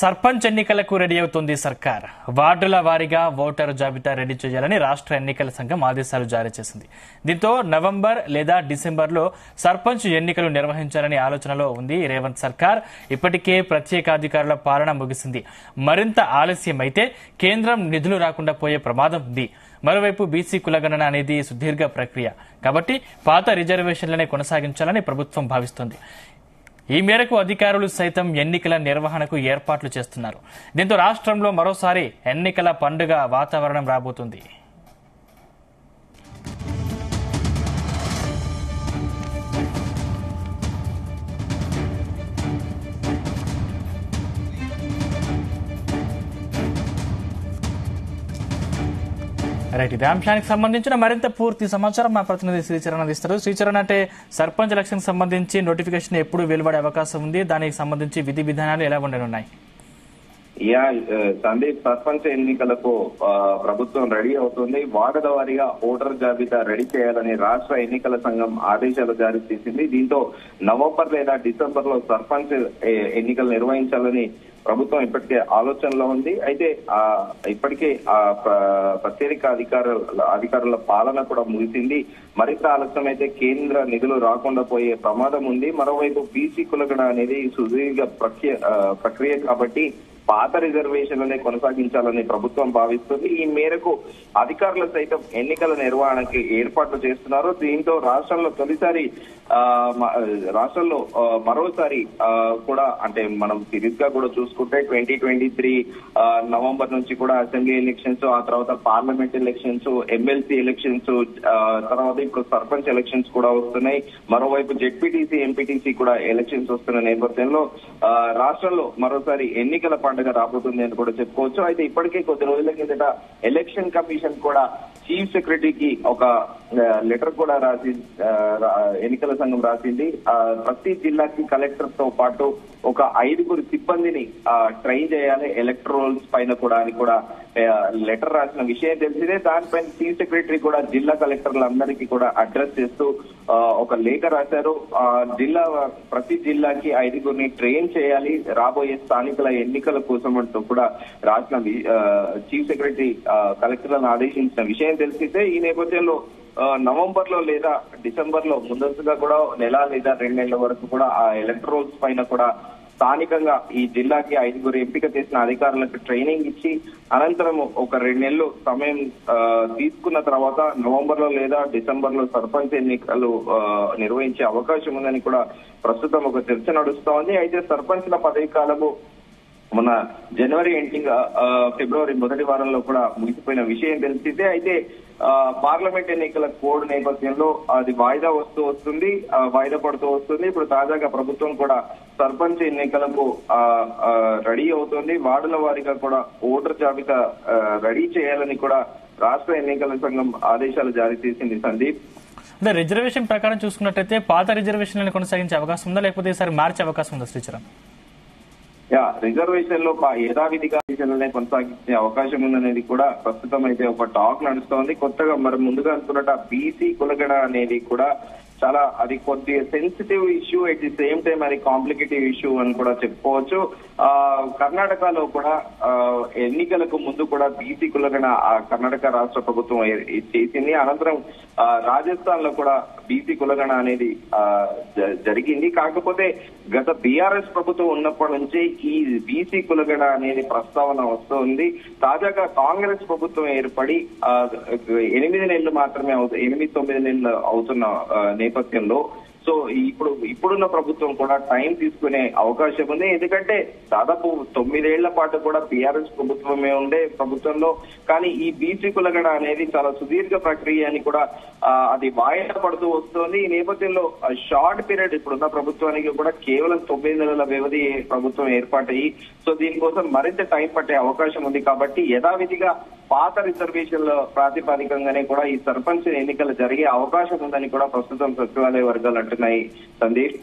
సర్పంచ్ ఎన్నికలకు రెడీ అవుతుంది సర్కార్. వార్డుల వారీగా ఓటరు జాబితా రెడీ చేయాలని రాష్ట్ర ఎన్నికల సంఘం ఆదేశాలు జారీ చేసింది. దీంతో నవంబర్ లేదా డిసెంబర్లో సర్పంచ్ ఎన్నికలు నిర్వహించాలని ఆలోచనలో ఉంది రేవంత్ సర్కార్. ఇప్పటికే ప్రత్యేక అధికారుల పాలన ముగిసింది. మరింత ఆలస్యం అయితే కేంద్రం నిధులు రాకుండా పోయే ప్రమాదం ఉంది. మరోవైపు బీసీ కులగణన అనేది సుదీర్ఘ ప్రక్రియ కాబట్టి పాత రిజర్వేషన్లనే కొనసాగించాలని ప్రభుత్వం భావిస్తోంది. ఈ మేరకు అధికారులు సైతం ఎన్నికల నిర్వహణకు ఏర్పాట్లు చేస్తున్నారు. దీంతో రాష్ట్రంలో మరోసారి ఎన్నికల పండుగ వాతావరణం రాబోతుంది. రైట్, ఇదే అంశానికి సంబంధించిన మరింత పూర్తి సమాచారం మా ప్రతినిధి శ్రీచరణ్ అందిస్తారు. శ్రీచరణ్, అంటే సర్పంచ్ ఎలక్షన్ సంబంధించి నోటిఫికేషన్ ఎప్పుడు వెలువడే అవకాశం ఉంది? దానికి సంబంధించి విధి విధానాలు ఎలా ఉండనున్నాయి? సందీప్, సర్పంచ్ ఎన్నికలకు ప్రభుత్వం రెడీ అవుతుంది. వార్డుల వారీగా ఓటర్ జాబితా రెడీ చేయాలని రాష్ట్ర ఎన్నికల సంఘం ఆదేశాలు జారీ చేసింది. దీంతో నవంబర్ లేదా డిసెంబర్ లో సర్పంచ్ ఎన్నికలు నిర్వహించాలని ప్రభుత్వం ఇప్పటికే ఆలోచనలో ఉంది. అయితే ఇప్పటికే ప్రత్యేక అధికారుల పాలన కూడా ముగిసింది. మరింత ఆలస్యం అయితే కేంద్ర నిధులు రాకుండా పోయే ప్రమాదం ఉంది. మరోవైపు బీసీ కులగణ అనేది సుదీర్ఘ ప్రక్రియ కాబట్టి పాత రిజర్వేషన్లనే కొనసాగించాలని ప్రభుత్వం భావిస్తుంది. ఈ మేరకు అధికారులు సైతం ఎన్నికల నిర్వహణకి ఏర్పాట్లు చేస్తున్నారు. దీంతో రాష్ట్రంలో మరోసారి కూడా, అంటే మనం సిరీస్ గా కూడా చూసుకుంటే 2023 నవంబర్ నుంచి కూడా అసెంబ్లీ ఎలక్షన్స్, ఆ తర్వాత పార్లమెంట్ ఎలక్షన్స్, ఎమ్మెల్సీ ఎలక్షన్స్, తర్వాత ఇప్పుడు సర్పంచ్ ఎలక్షన్స్ కూడా వస్తున్నాయి. మరోవైపు జెడ్పీటీసీ, ఎంపీటీసీ కూడా ఎలక్షన్స్ వస్తున్న నేపథ్యంలో రాష్ట్రంలో మరోసారి ఎన్నికల పండుగ రాబోతుంది అని కూడా చెప్పుకోవచ్చు. అయితే ఇప్పటికే కొద్ది రోజుల కిందట ఎలక్షన్ కమిషన్ కూడా చీఫ్ సెక్రటరీకి ఒక లెటర్ కూడా ఎన్నికల సంఘం రాసింది. ప్రతి జిల్లాకి కలెక్టర్ తో పాటు ఒక 5 సిబ్బందిని ట్రైన్ చేయాలి ఎలక్ట్రోల్స్ పైన కూడా అని కూడా లెటర్ రాసిన విషయం తెలిసిందే. దానిపైన చీఫ్ సెక్రటరీ కూడా జిల్లా కలెక్టర్లందరికీ కూడా అడ్రస్ చేస్తూ ఒక లేఖ రాశారు. ప్రతి జిల్లాకి 5 ట్రైన్ చేయాలి రాబోయే స్థానికల ఎన్నికల కోసం అంటూ కూడా రాసిన చీఫ్ సెక్రటరీ కలెక్టర్లను ఆదేశించిన విషయం తెలిసిందే. ఈ నేపథ్యంలో నవంబర్ లో లేదా డిసెంబర్ లో ముందస్తుగా కూడా నెల లేదా 2 నెలల వరకు కూడా ఆ ఎలక్ట్రోల్స్ పైన కూడా స్థానికంగా ఈ జిల్లాకి 5 ఎంపిక చేసిన అధికారులకు ట్రైనింగ్ ఇచ్చి అనంతరం ఒక 2 నెలలు సమయం తీసుకున్న తర్వాత నవంబర్ లో లేదా డిసెంబర్ లో సర్పంచ్ ఎన్నికలు నిర్వహించే అవకాశం ఉందని కూడా ప్రస్తుతం ఒక చర్చ నడుస్తోంది. అయితే సర్పంచ్ల పదవి కాలము మన జనవరి ఎండింగ్ ఫిబ్రవరి మొదటి వారంలో కూడా ముగిసిపోయిన విషయం తెలిసిందే. అయితే పార్లమెంట్ ఎన్నికల కోడ్ నేపథ్యంలో అది వాయిదా పడుతూ వస్తుంది. ఇప్పుడు తాజాగా ప్రభుత్వం కూడా సర్పంచ్ ఎన్నికలకు రెడీ అవుతుంది. వార్డుల వారీగా కూడా ఓటర్ జాబితా రెడీ చేయాలని కూడా రాష్ట్ర ఎన్నికల సంఘం ఆదేశాలు జారీ చేసింది. సందీప్, అంటే రిజర్వేషన్ ప్రకారం చూసుకున్నట్లయితే పాత రిజర్వేషన్లను కొనసాగించే అవకాశం ఉందా, లేకపోతే ఈసారి మార్చే అవకాశం ఉందా శ్రీచరణ్? రిజర్వేషన్ లో యథావిధిగా కొనసాగించే అవకాశం ఉందనేది కూడా ప్రస్తుతం అయితే ఒక టాక్ నడుస్తోంది. కొత్తగా మరి ముందుగా అనుకున్నట్టు బీసీ కులగణ అనేది కూడా అది కొద్దిగా sensitive issue, at the same time అది కాంప్లికేటివ్ ఇష్యూ అని కూడా చెప్పుకోవచ్చు. కర్ణాటకలో కూడా ఎన్నికలకు ముందు కూడా బీసీ కులగణ కర్ణాటక రాష్ట్ర ప్రభుత్వం చేసింది. అనంతరం రాజస్థాన్ లో కూడా బీసీ కులగణ అనేది జరిగింది. కాకపోతే గత బీఆర్ఎస్ ప్రభుత్వం ఉన్నప్పటి నుంచి ఈ బీసీ కులగణ అనేది ప్రస్తావన వస్తుంది. తాజాగా కాంగ్రెస్ ప్రభుత్వం ఏర్పడి 8 నెలలు మాత్రమే 8-9 నెలలు అవుతున్న నేపథ్యంలో సో ఇప్పుడున్న ప్రభుత్వం కూడా టైం తీసుకునే అవకాశం ఉంది. ఎందుకంటే దాదాపు 9 ఏళ్ల పాటు కూడా బీఆర్ఎస్ ప్రభుత్వమే ఉండే ప్రభుత్వంలో, కానీ ఈ బీసీ కులగణ అనేది చాలా సుదీర్ఘ ప్రక్రియ అని కూడా అది వాయిదా పడుతూ వస్తుంది. ఈ నేపథ్యంలో షార్ట్ పీరియడ్ ఇప్పుడున్న ప్రభుత్వానికి కూడా కేవలం 9 నెలల వ్యవధి ప్రభుత్వం ఏర్పాటయ్యి సో దీనికోసం మరింత టైం పట్టే అవకాశం ఉంది. కాబట్టి యథావిధిగా పాత రిజర్వేషన్ల ప్రాతిపదికంగానే కూడా ఈ సర్పంచ్ ఎన్నికలు జరిగే అవకాశం ఉందని కూడా ప్రస్తుతం సచివాలయ వర్గాలు అంటున్నాయి. సందీప్.